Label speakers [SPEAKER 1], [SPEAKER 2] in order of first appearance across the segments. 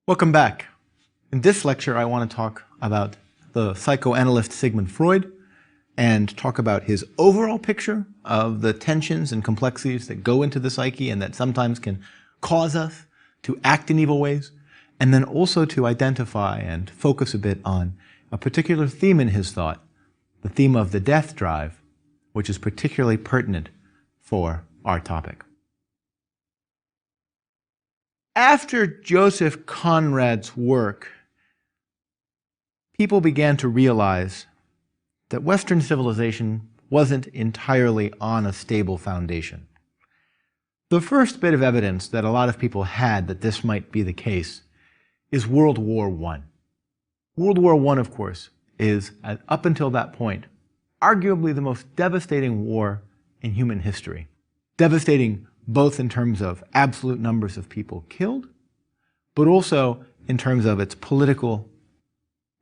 [SPEAKER 1] Welcome back. In this lecture, I want to talk about the psychoanalyst Sigmund Freud and talk about his overall picture of the tensions and complexities that go into the psyche and that sometimes can cause us to act in evil ways, and then also to identify and focus a bit on a particular theme in his thought, the theme of the death drive, which is particularly pertinent for our topic. After Joseph Conrad's work, people began to realize that Western civilization wasn't entirely on a stable foundation. The first bit of evidence that a lot of people had that this might be the case is World War I. World War I, of course, is, up until that point, arguably the most devastating war in human history. Devastating both in terms of absolute numbers of people killed, but also in terms of its political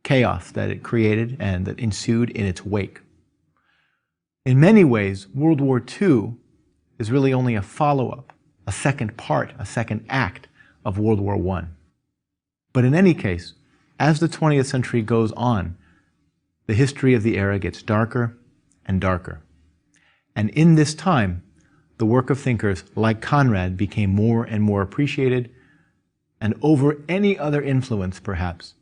[SPEAKER 1] chaos that it created and that ensued in its wake. In many ways, World War II is really only a follow-up, a second part, a second act of World War I. But in any case, as the 20th century goes on, the history of the era gets darker and darker. And in this time, the work of thinkers like Conrad became more and more appreciated, and over any other influence, perhaps,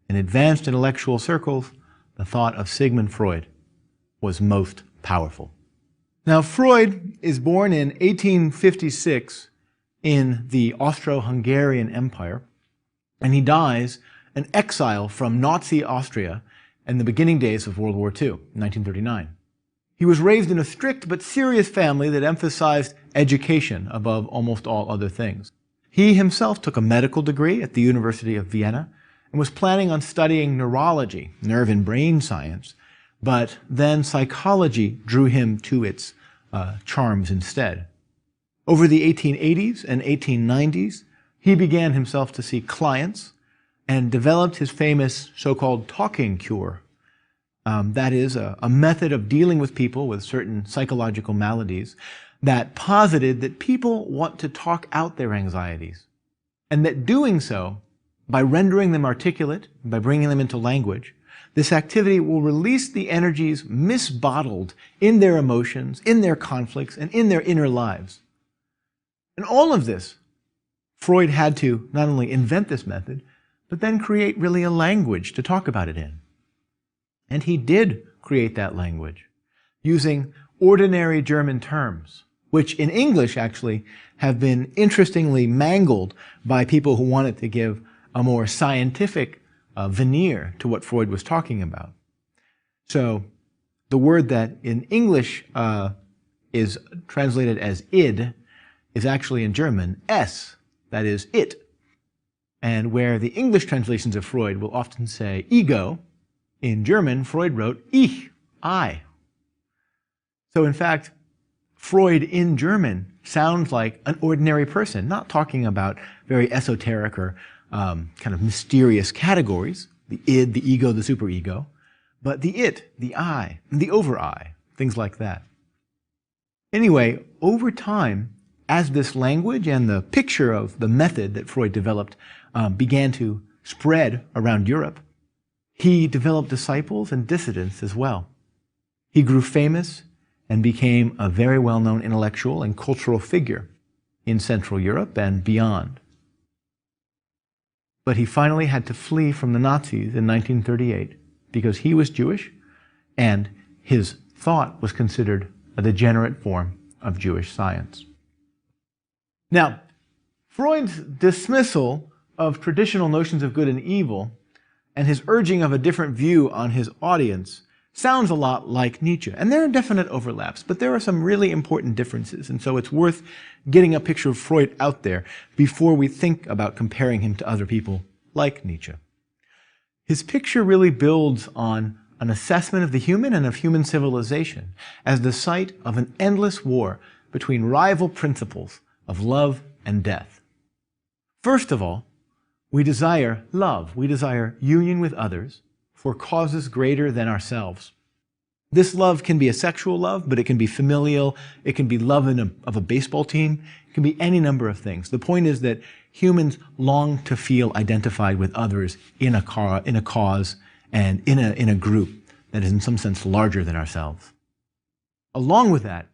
[SPEAKER 1] in advanced intellectual circles, the thought of Sigmund Freud was most powerful. Now, Freud is born in 1856 in the Austro-Hungarian Empire, and he dies an exile from Nazi Austria in the beginning days of World War II, 1939. He was raised in a strict but serious family that emphasized education above almost all other things. He himself took a medical degree at the University of Vienna and was planning on studying neurology, nerve and brain science, but then psychology drew him to its charms instead. Over the 1880s and 1890s, he began himself to see clients and developed his famous so-called talking cure. That is a method of dealing with people with certain psychological maladies that posited that people want to talk out their anxieties, and that doing so, by rendering them articulate, by bringing them into language, this activity will release the energies misbottled in their emotions, in their conflicts, and in their inner lives. And all of this, Freud had to not only invent this method, but then create really a language to talk about it in. And he did create that language using ordinary German terms, which in English actually have been interestingly mangled by people who wanted to give a more scientific veneer to what Freud was talking about. So the word that in English is translated as id is actually in German es, that is it. And where the English translations of Freud will often say ego, in German, Freud wrote ich, I. So in fact, Freud in German sounds like an ordinary person, not talking about very esoteric or kind of mysterious categories, the id, the ego, the superego, but the it, the I, the over-I, things like that. Anyway, over time, as this language and the picture of the method that Freud developed began to spread around Europe, he developed disciples and dissidents as well. He grew famous and became a very well-known intellectual and cultural figure in Central Europe and beyond. But he finally had to flee from the Nazis in 1938 because he was Jewish and his thought was considered a degenerate form of Jewish science. Now, Freud's dismissal of traditional notions of good and evil and his urging of a different view on his audience sounds a lot like Nietzsche. And there are definite overlaps, but there are some really important differences. And so it's worth getting a picture of Freud out there before we think about comparing him to other people like Nietzsche. His picture really builds on an assessment of the human and of human civilization as the site of an endless war between rival principles of love and death. First of all, we desire love. We desire union with others for causes greater than ourselves. This love can be a sexual love, but it can be familial. It can be love of a baseball team. It can be any number of things. The point is that humans long to feel identified with others in a cause and in a group that is in some sense larger than ourselves. Along with that,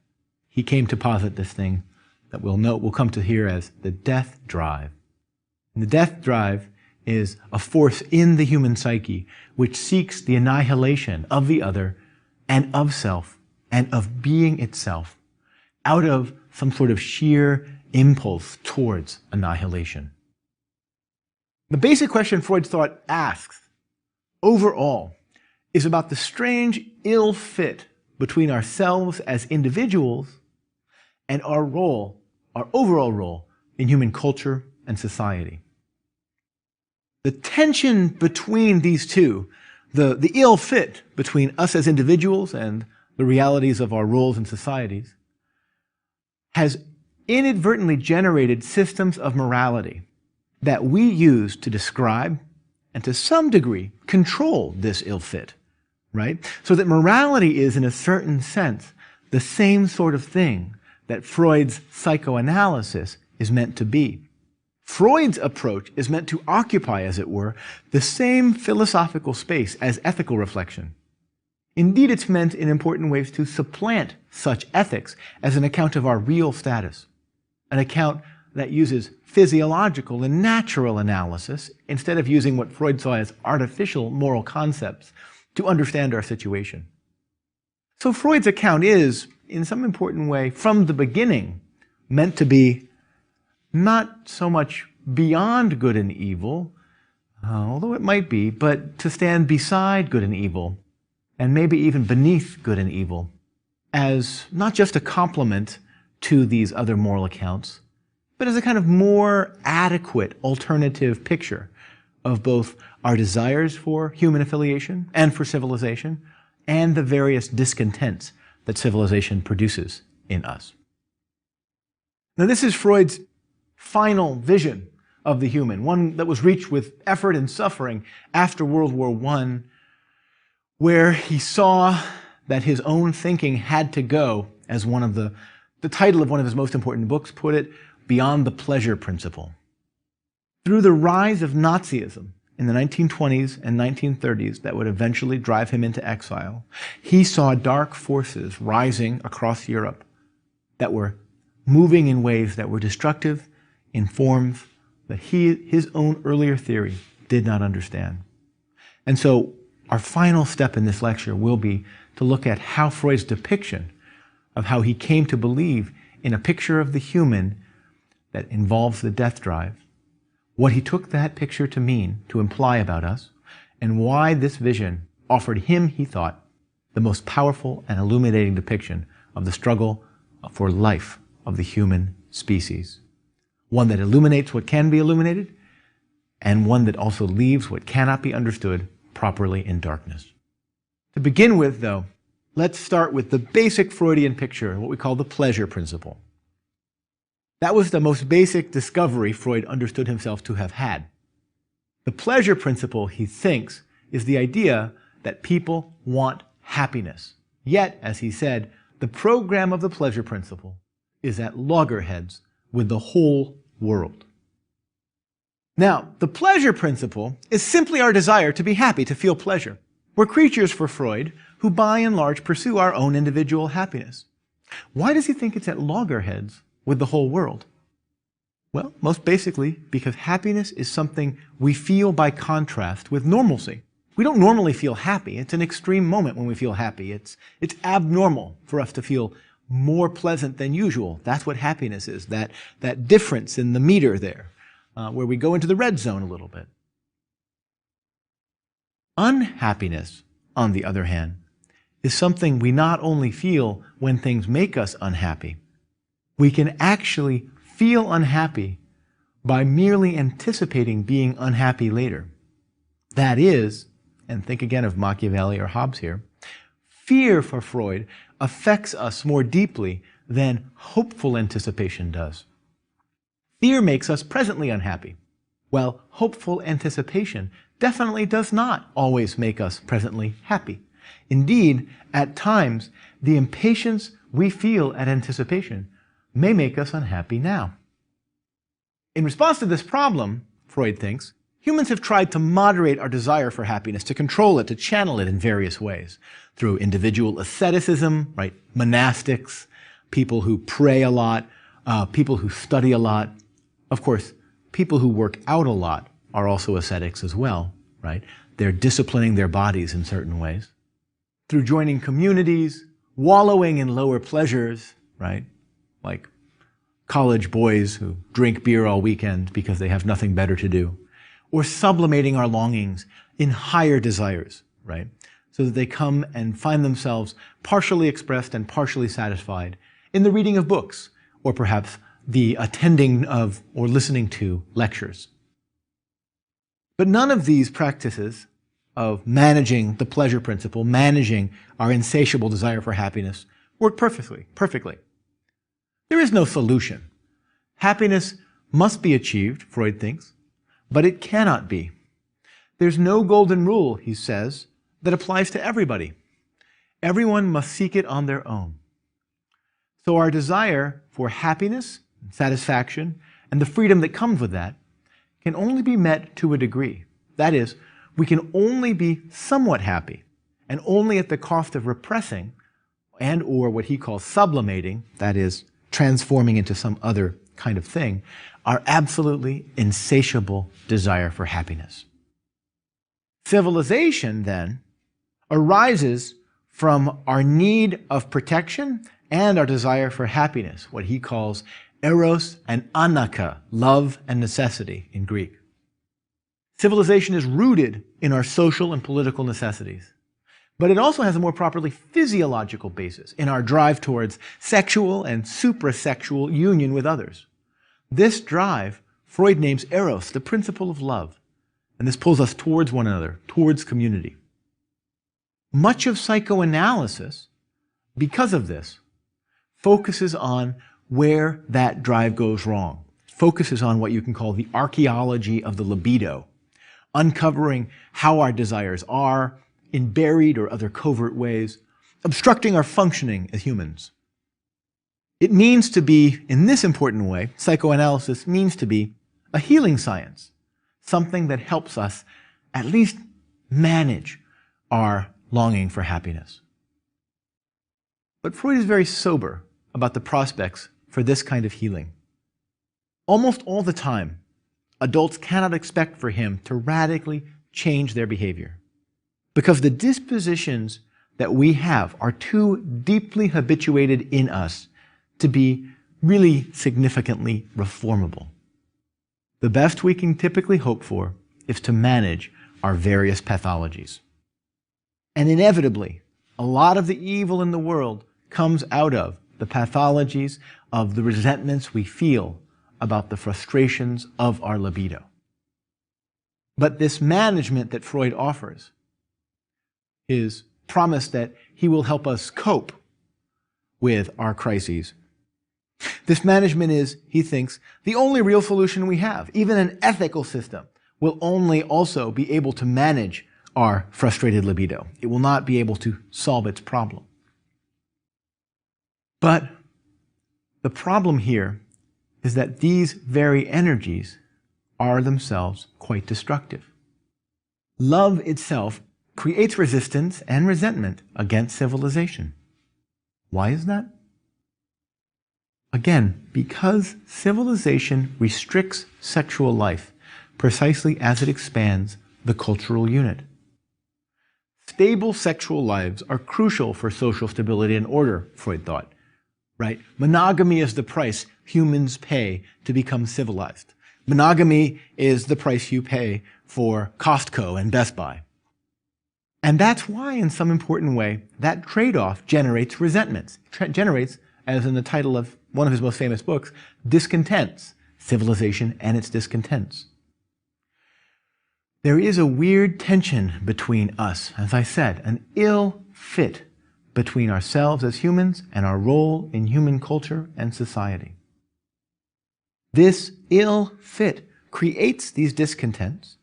[SPEAKER 1] he came to posit this thing that we'll come to hear as the death drive. And the death drive is a force in the human psyche which seeks the annihilation of the other and of self and of being itself out of some sort of sheer impulse towards annihilation. The basic question Freud's thought asks, overall, is about the strange ill fit between ourselves as individuals and our overall role in human culture and society. The tension between these two, the ill fit between us as individuals and the realities of our roles in societies, has inadvertently generated systems of morality that we use to describe and to some degree control this ill fit, right? So that morality is, in a certain sense, the same sort of thing that Freud's psychoanalysis is meant to be. Freud's approach is meant to occupy, as it were, the same philosophical space as ethical reflection. Indeed, it's meant in important ways to supplant such ethics as an account of our real status, an account that uses physiological and natural analysis instead of using what Freud saw as artificial moral concepts to understand our situation. So Freud's account is, in some important way, from the beginning, meant to be not so much beyond good and evil, although it might be, but to stand beside good and evil, and maybe even beneath good and evil, as not just a complement to these other moral accounts, but as a kind of more adequate alternative picture of both our desires for human affiliation and for civilization, and the various discontents that civilization produces in us. Now, this is Freud's final vision of the human, one that was reached with effort and suffering after World War I, where he saw that his own thinking had to go, as one of the title of one of his most important books put it, beyond the pleasure principle. Through the rise of Nazism in the 1920s and 1930s that would eventually drive him into exile, he saw dark forces rising across Europe that were moving in ways that were destructive in forms that his own earlier theory did not understand. And so our final step in this lecture will be to look at how Freud's depiction of how he came to believe in a picture of the human that involves the death drive, what he took that picture to mean, to imply about us, and why this vision offered him, he thought, the most powerful and illuminating depiction of the struggle for life of the human species. One that illuminates what can be illuminated, and one that also leaves what cannot be understood properly in darkness. To begin with, though, let's start with the basic Freudian picture, what we call the pleasure principle. That was the most basic discovery Freud understood himself to have had. The pleasure principle, he thinks, is the idea that people want happiness. Yet, as he said, the program of the pleasure principle is at loggerheads with the whole world. Now, the pleasure principle is simply our desire to be happy, to feel pleasure. We're creatures, for Freud, who by and large pursue our own individual happiness. Why does he think it's at loggerheads with the whole world? Well, most basically because happiness is something we feel by contrast with normalcy. We don't normally feel happy. It's an extreme moment when we feel happy. It's abnormal for us to feel more pleasant than usual. That's what happiness is, that difference in the meter there, where we go into the red zone a little bit. Unhappiness, on the other hand, is something we not only feel when things make us unhappy, we can actually feel unhappy by merely anticipating being unhappy later. That is, and think again of Machiavelli or Hobbes here, fear for Freud affects us more deeply than hopeful anticipation does. Fear makes us presently unhappy, while hopeful anticipation definitely does not always make us presently happy. Indeed, at times, the impatience we feel at anticipation may make us unhappy now. In response to this problem, Freud thinks, humans have tried to moderate our desire for happiness, to control it, to channel it in various ways. Through individual asceticism, right? Monastics, people who pray a lot, people who study a lot. Of course, people who work out a lot are also ascetics as well, right? They're disciplining their bodies in certain ways. Through joining communities, wallowing in lower pleasures, right? Like college boys who drink beer all weekend because they have nothing better to do. Or sublimating our longings in higher desires, right? So that they come and find themselves partially expressed and partially satisfied in the reading of books, or perhaps the attending of or listening to lectures. But none of these practices of managing the pleasure principle, managing our insatiable desire for happiness, work perfectly. There is no solution. Happiness must be achieved, Freud thinks, but it cannot be. There's no golden rule, he says, that applies to everybody. Everyone must seek it on their own. So our desire for happiness, satisfaction, and the freedom that comes with that can only be met to a degree. That is, we can only be somewhat happy, and only at the cost of repressing and or what he calls sublimating, that is, transforming into some other kind of thing, our absolutely insatiable desire for happiness. Civilization, then, arises from our need of protection and our desire for happiness, what he calls eros and anaka, love and necessity in Greek. Civilization is rooted in our social and political necessities, but it also has a more properly physiological basis in our drive towards sexual and suprasexual union with others. This drive, Freud names eros, the principle of love, and this pulls us towards one another, towards community. Much of psychoanalysis, because of this, focuses on where that drive goes wrong, focuses on what you can call the archaeology of the libido, uncovering how our desires are, in buried or other covert ways, obstructing our functioning as humans. It means to be, in this important way, psychoanalysis means to be a healing science, something that helps us at least manage our longing for happiness. But Freud is very sober about the prospects for this kind of healing. Almost all the time, adults cannot expect for him to radically change their behavior, because the dispositions that we have are too deeply habituated in us to be really significantly reformable. The best we can typically hope for is to manage our various pathologies. And inevitably, a lot of the evil in the world comes out of the pathologies of the resentments we feel about the frustrations of our libido. But this management that Freud offers, his promise that he will help us cope with our crises, this management is, he thinks, the only real solution we have. Even an ethical system will only also be able to manage our frustrated libido. It will not be able to solve its problem. But the problem here is that these very energies are themselves quite destructive. Love itself creates resistance and resentment against civilization. Why is that? Again, because civilization restricts sexual life precisely as it expands the cultural unit. Stable sexual lives are crucial for social stability and order, Freud thought. Right? Monogamy is the price humans pay to become civilized. Monogamy is the price you pay for Costco and Best Buy. And that's why, in some important way, that trade-off generates resentments. Generates, as in the title of one of his most famous books, discontents, civilization and its discontents. There is a weird tension between us, as I said, an ill fit between ourselves as humans and our role in human culture and society. This ill fit creates these discontents,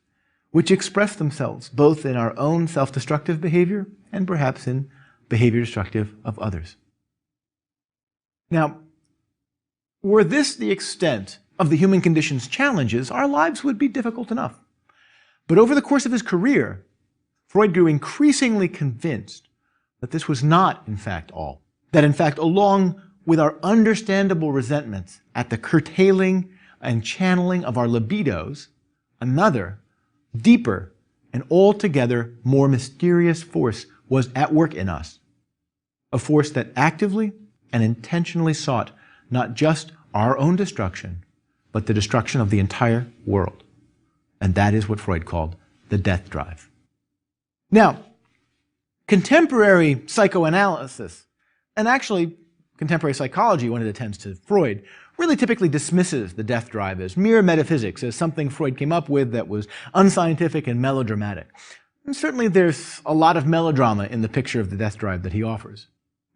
[SPEAKER 1] which express themselves both in our own self-destructive behavior and perhaps in behavior destructive of others. Now, were this the extent of the human condition's challenges, our lives would be difficult enough. But over the course of his career, Freud grew increasingly convinced that this was not, in fact, all. That, in fact, along with our understandable resentments at the curtailing and channeling of our libidos, another, deeper, and altogether more mysterious force was at work in us. A force that actively and intentionally sought not just our own destruction, but the destruction of the entire world. And that is what Freud called the death drive. Now, contemporary psychoanalysis, and actually contemporary psychology when it attends to Freud, really typically dismisses the death drive as mere metaphysics, as something Freud came up with that was unscientific and melodramatic. And certainly there's a lot of melodrama in the picture of the death drive that he offers.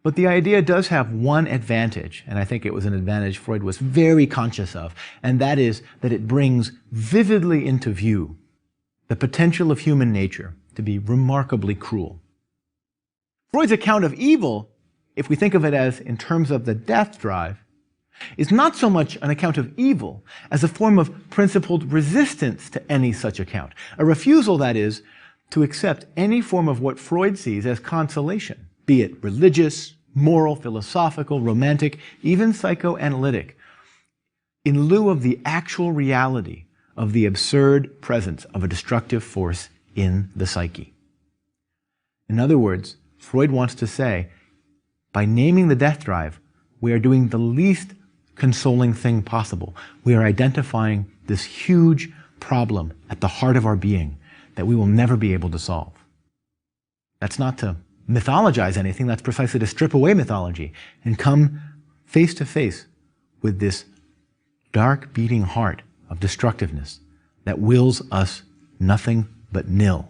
[SPEAKER 1] But the idea does have one advantage, and I think it was an advantage Freud was very conscious of, and that is that it brings vividly into view the potential of human nature to be remarkably cruel. Freud's account of evil, if we think of it as in terms of the death drive, is not so much an account of evil as a form of principled resistance to any such account. A refusal, that is, to accept any form of what Freud sees as consolation, be it religious, moral, philosophical, romantic, even psychoanalytic, in lieu of the actual reality of the absurd presence of a destructive force in the psyche. In other words, Freud wants to say, by naming the death drive, we are doing the least consoling thing possible. We are identifying this huge problem at the heart of our being that we will never be able to solve. That's not to mythologize anything, that's precisely to strip away mythology and come face to face with this dark beating heart of destructiveness that wills us nothing but nil.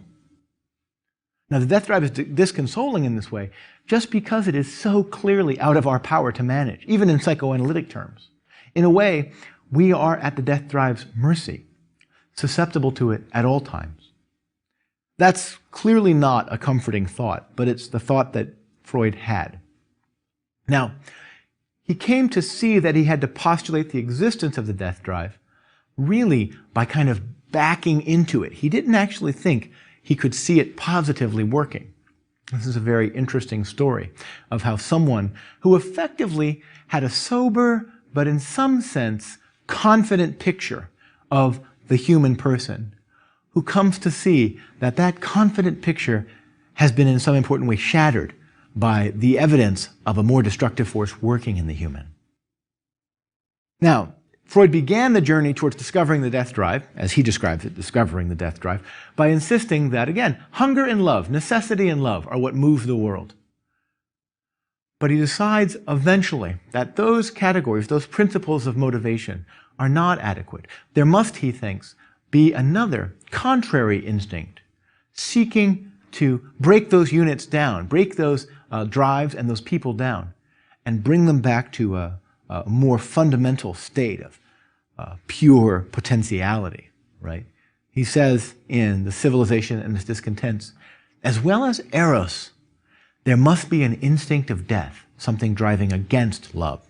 [SPEAKER 1] Now, the death drive is disconsoling in this way just because it is so clearly out of our power to manage, even in psychoanalytic terms. In a way, we are at the death drive's mercy, susceptible to it at all times. That's clearly not a comforting thought, but it's the thought that Freud had. Now, he came to see that he had to postulate the existence of the death drive really by kind of backing into it. He didn't actually think he could see it positively working. This is a very interesting story of how someone who effectively had a sober, but in some sense, confident picture of the human person, who comes to see that that confident picture has been in some important way shattered by the evidence of a more destructive force working in the human. Now, Freud began the journey towards discovering the death drive, as he describes it, discovering the death drive, by insisting that, again, hunger and love, necessity and love are what move the world. But he decides eventually that those categories, those principles of motivation, are not adequate. There must, he thinks, be another contrary instinct, seeking to break those units down, break those drives and those people down, and bring them back to a more fundamental state of pure potentiality, right? He says in The Civilization and Its Discontents, as well as eros, there must be an instinct of death, something driving against love.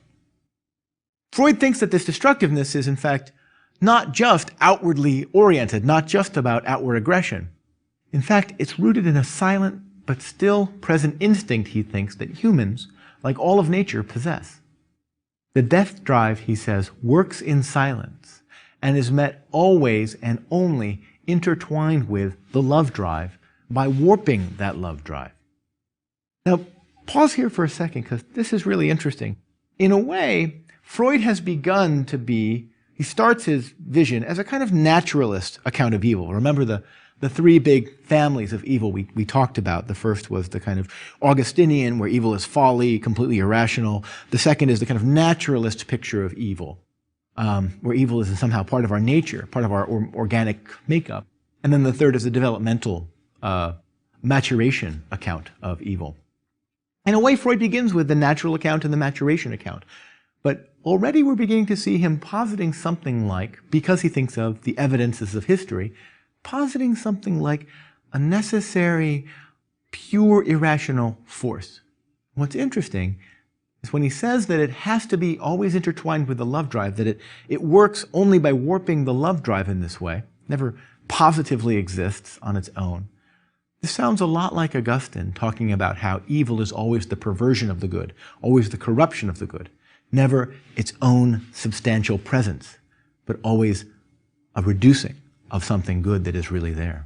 [SPEAKER 1] Freud thinks that this destructiveness is, in fact, not just outwardly oriented, not just about outward aggression. In fact, it's rooted in a silent but still present instinct, he thinks, that humans, like all of nature, possess. The death drive, he says, works in silence and is met always and only intertwined with the love drive by warping that love drive. Now, pause here for a second, because this is really interesting. In a way, Freud has begun to be, he starts his vision as a kind of naturalist account of evil. Remember the three big families of evil we talked about. The first was the kind of Augustinian, where evil is folly, completely irrational. The second is the kind of naturalist picture of evil, where evil is somehow part of our nature, part of our organic makeup. And then the third is the developmental maturation account of evil. In a way, Freud begins with the natural account and the maturation account. But already we're beginning to see him positing something like, because he thinks of the evidences of history, positing something like a necessary, pure, irrational force. What's interesting is when he says that it has to be always intertwined with the love drive, that it works only by warping the love drive in this way, never positively exists on its own. This sounds a lot like Augustine talking about how evil is always the perversion of the good, always the corruption of the good, never its own substantial presence, but always a reducing of something good that is really there.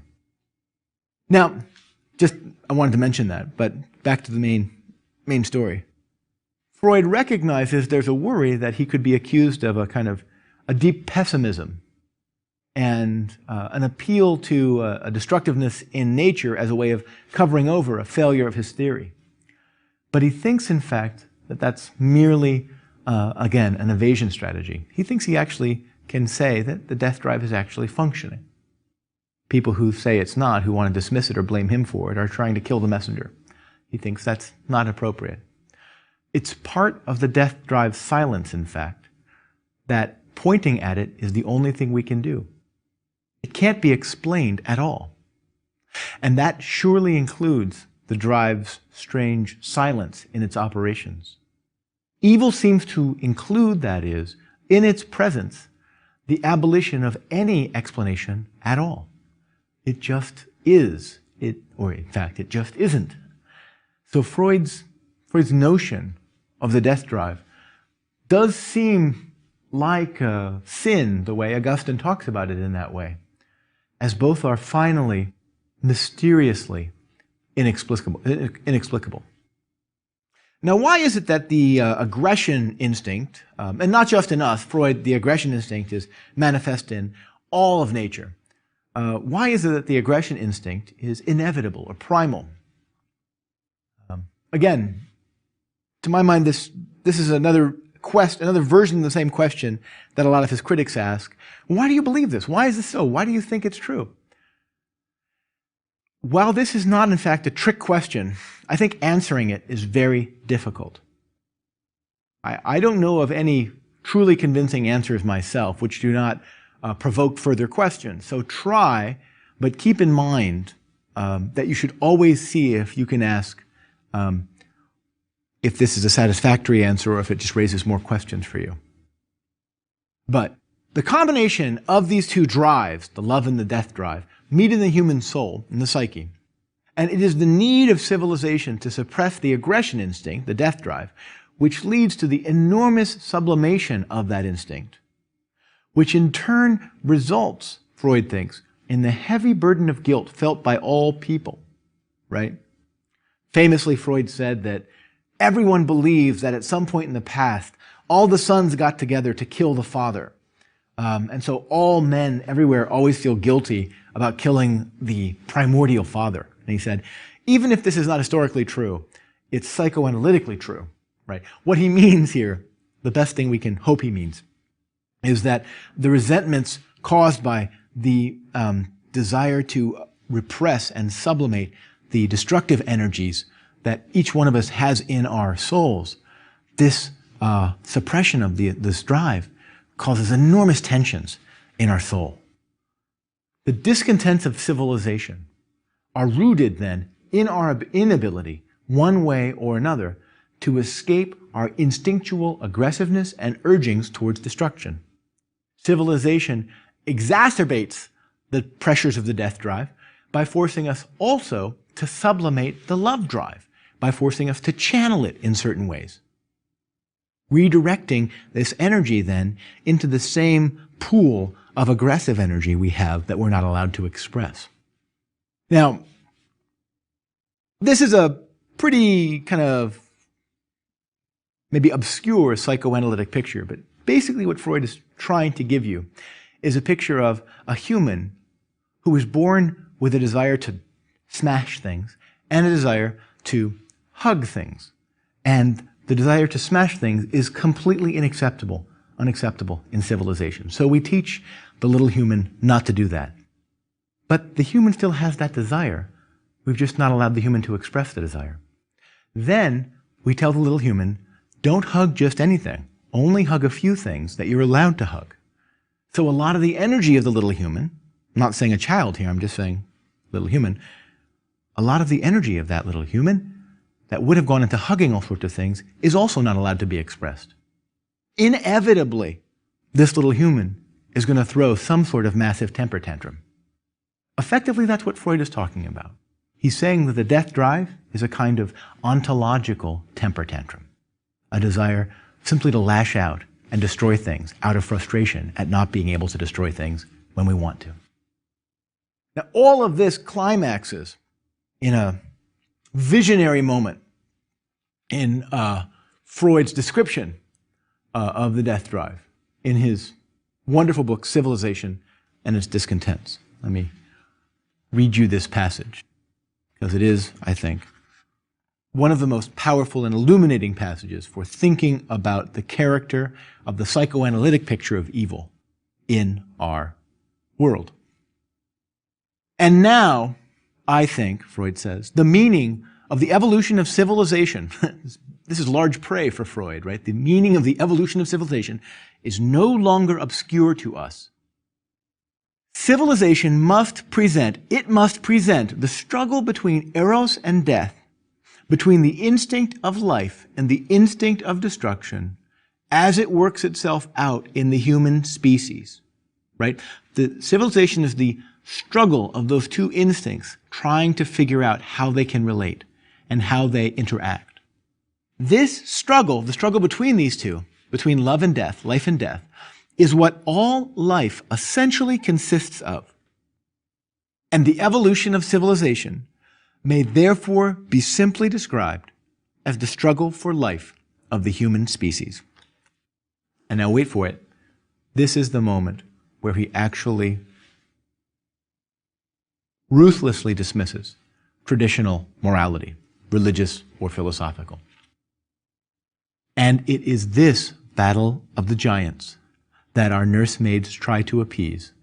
[SPEAKER 1] Now, I wanted to mention that, but back to the main story. Freud recognizes there's a worry that he could be accused of a deep pessimism and an appeal to a destructiveness in nature as a way of covering over a failure of his theory. But he thinks, in fact, that that's merely, again, an evasion strategy. He thinks he actually can say that the death drive is actually functioning. People who say it's not, who want to dismiss it or blame him for it, are trying to kill the messenger. He thinks that's not appropriate. It's part of the death drive's silence, in fact, that pointing at it is the only thing we can do. It can't be explained at all. And that surely includes the drive's strange silence in its operations. Evil seems to include, that is, in its presence, the abolition of any explanation at all. It just is. Or in fact, it just isn't. So Freud's notion of the death drive does seem like a sin, the way Augustine talks about it in that way, as both are finally, mysteriously inexplicable. Now, why is it that the aggression instinct, and not just in us, Freud, the aggression instinct is manifest in all of nature. Why is it that the aggression instinct is inevitable or primal? Again, to my mind, this is another version of the same question that a lot of his critics ask. Why do you believe this? Why is this so? Why do you think it's true? While this is not, in fact, a trick question, I think answering it is very difficult. I don't know of any truly convincing answers myself which do not provoke further questions. So try, but keep in mind that you should always see if you can ask if this is a satisfactory answer or if it just raises more questions for you. But the combination of these two drives, the love and the death drive, meet in the human soul, in the psyche. And it is the need of civilization to suppress the aggression instinct, the death drive, which leads to the enormous sublimation of that instinct, which in turn results, Freud thinks, in the heavy burden of guilt felt by all people, right? Famously, Freud said that everyone believes that at some point in the past, all the sons got together to kill the father. And so all men everywhere always feel guilty about killing the primordial father. And he said, even if this is not historically true, it's psychoanalytically true, right? What he means here, the best thing we can hope he means, is that the resentments caused by the desire to repress and sublimate the destructive energies that each one of us has in our souls, this suppression of this drive causes enormous tensions in our soul. The discontents of civilization are rooted then in our inability, one way or another, to escape our instinctual aggressiveness and urgings towards destruction. Civilization exacerbates the pressures of the death drive by forcing us also to sublimate the love drive, by forcing us to channel it in certain ways. Redirecting this energy then into the same pool of aggressive energy we have that we're not allowed to express. Now, this is a pretty kind of maybe obscure psychoanalytic picture, but basically what Freud is trying to give you is a picture of a human who was born with a desire to smash things and a desire to hug things. And the desire to smash things is completely unacceptable in civilization. So we teach the little human not to do that. But the human still has that desire. We've just not allowed the human to express the desire. Then we tell the little human, don't hug just anything. Only hug a few things that you're allowed to hug. So a lot of the energy of the little human, I'm not saying a child here, I'm just saying little human, a lot of the energy of that little human that would have gone into hugging all sorts of things is also not allowed to be expressed. Inevitably, this little human is going to throw some sort of massive temper tantrum. Effectively, that's what Freud is talking about. He's saying that the death drive is a kind of ontological temper tantrum, a desire simply to lash out and destroy things out of frustration at not being able to destroy things when we want to. Now, all of this climaxes in a visionary moment in Freud's description of the death drive in his wonderful book, Civilization and Its Discontents. Let me read you this passage, because it is, I think, one of the most powerful and illuminating passages for thinking about the character of the psychoanalytic picture of evil in our world. And now, I think, Freud says, the meaning of the evolution of civilization, this is large prey for Freud, right? The meaning of the evolution of civilization is no longer obscure to us. Civilization must present the struggle between eros and death, between the instinct of life and the instinct of destruction, as it works itself out in the human species, right? The civilization is the struggle of those two instincts trying to figure out how they can relate and how they interact. This struggle, the struggle between these two, between love and death, life and death, is what all life essentially consists of. And the evolution of civilization may therefore be simply described as the struggle for life of the human species. And now wait for it. This is the moment where he actually ruthlessly dismisses traditional morality, religious or philosophical. And it is this battle of the giants that our nursemaids try to appease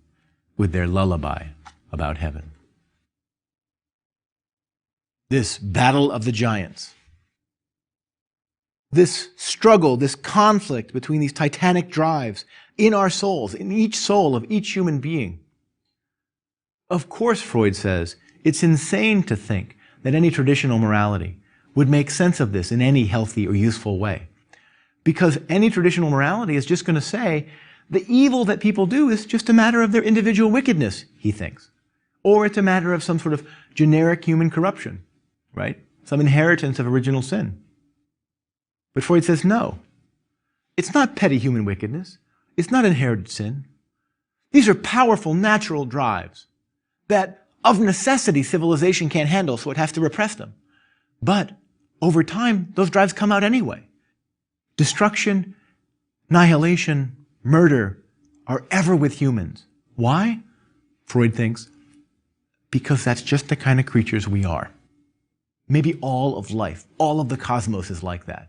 [SPEAKER 1] with their lullaby about heaven. This battle of the giants, this struggle, this conflict between these titanic drives in our souls, in each soul of each human being. Of course, Freud says, it's insane to think that any traditional morality would make sense of this in any healthy or useful way. Because any traditional morality is just going to say the evil that people do is just a matter of their individual wickedness, he thinks. Or it's a matter of some sort of generic human corruption, right? Some inheritance of original sin. But Freud says no. It's not petty human wickedness. It's not inherited sin. These are powerful natural drives that of necessity civilization can't handle, so it has to repress them. But over time, those drives come out anyway. Destruction, annihilation, murder are ever with humans. Why? Freud thinks, because that's just the kind of creatures we are. Maybe all of life, all of the cosmos is like that.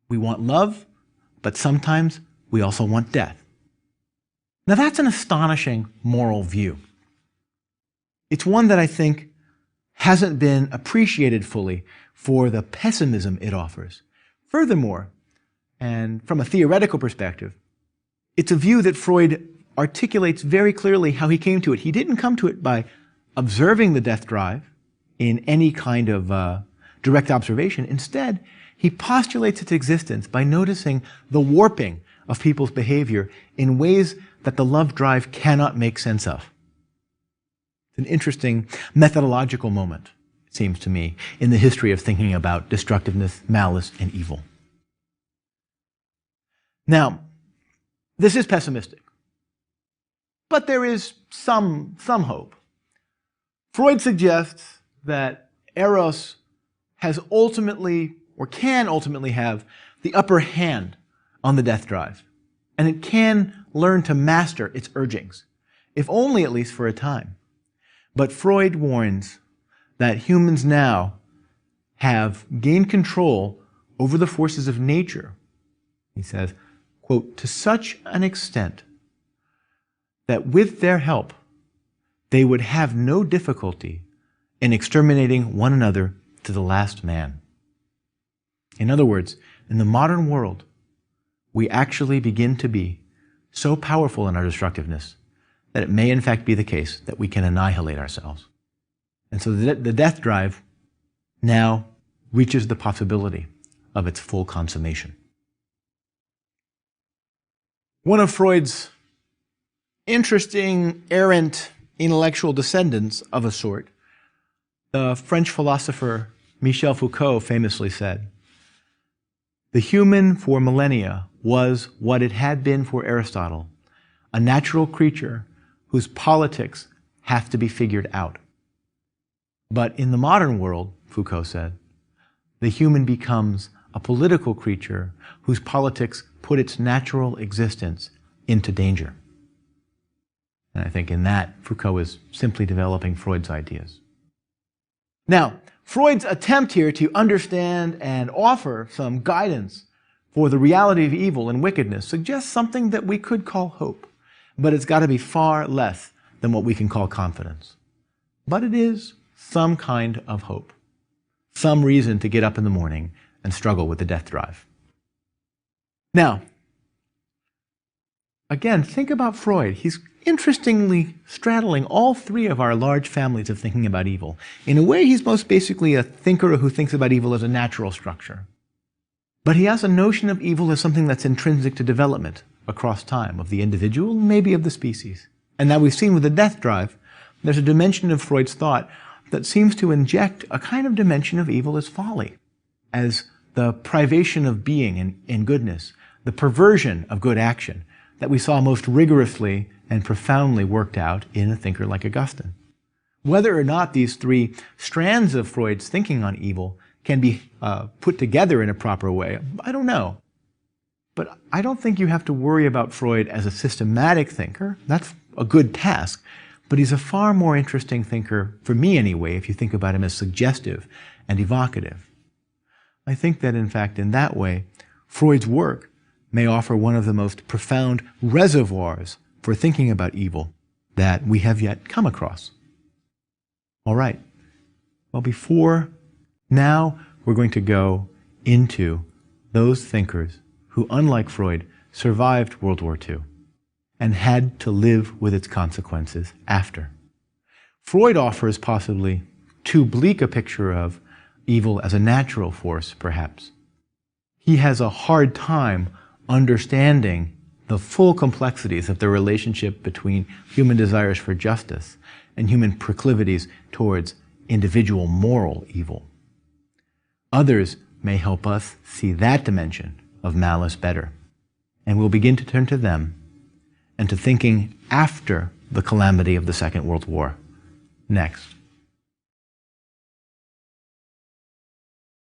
[SPEAKER 1] We want love, but sometimes we also want death. Now that's an astonishing moral view. It's one that I think hasn't been appreciated fully for the pessimism it offers. Furthermore, and from a theoretical perspective, it's a view that Freud articulates very clearly how he came to it. He didn't come to it by observing the death drive in any kind of direct observation. Instead, he postulates its existence by noticing the warping of people's behavior in ways that the love drive cannot make sense of. It's an interesting methodological moment, it seems to me, in the history of thinking about destructiveness, malice, and evil. Now, this is pessimistic, but there is some hope. Freud suggests that Eros has ultimately, or can ultimately have, the upper hand on the death drive, and it can learn to master its urgings, if only at least for a time. But Freud warns that humans now have gained control over the forces of nature. He says, quote, to such an extent that with their help, they would have no difficulty in exterminating one another to the last man. In other words, in the modern world, we actually begin to be so powerful in our destructiveness that it may in fact be the case that we can annihilate ourselves. And so the death drive now reaches the possibility of its full consummation. One of Freud's interesting, errant intellectual descendants of a sort, the French philosopher Michel Foucault famously said, "The human for millennia was what it had been for Aristotle, a natural creature whose politics have to be figured out. But in the modern world," Foucault said, "the human becomes a political creature whose politics put its natural existence into danger." And I think in that, Foucault is simply developing Freud's ideas. Now, Freud's attempt here to understand and offer some guidance for the reality of evil and wickedness suggests something that we could call hope, but it's got to be far less than what we can call confidence. But it is some kind of hope, some reason to get up in the morning and struggle with the death drive. Now, again, think about Freud. He's interestingly straddling all three of our large families of thinking about evil. In a way, he's most basically a thinker who thinks about evil as a natural structure. But he has a notion of evil as something that's intrinsic to development across time, of the individual, maybe of the species. And now we've seen with the death drive, there's a dimension of Freud's thought that seems to inject a kind of dimension of evil as folly, as the privation of being in goodness, the perversion of good action that we saw most rigorously and profoundly worked out in a thinker like Augustine. Whether or not these three strands of Freud's thinking on evil can be put together in a proper way, I don't know. But I don't think you have to worry about Freud as a systematic thinker. That's a good task. But he's a far more interesting thinker, for me anyway, if you think about him as suggestive and evocative. I think that, in fact, in that way, Freud's work may offer one of the most profound reservoirs for thinking about evil that we have yet come across. All right. Well, now we're going to go into those thinkers who, unlike Freud, survived World War II and had to live with its consequences after. Freud offers possibly too bleak a picture of evil as a natural force, perhaps. He has a hard time understanding the full complexities of the relationship between human desires for justice and human proclivities towards individual moral evil. Others may help us see that dimension of malice better, and we'll begin to turn to them and to thinking after the calamity of the Second World War next.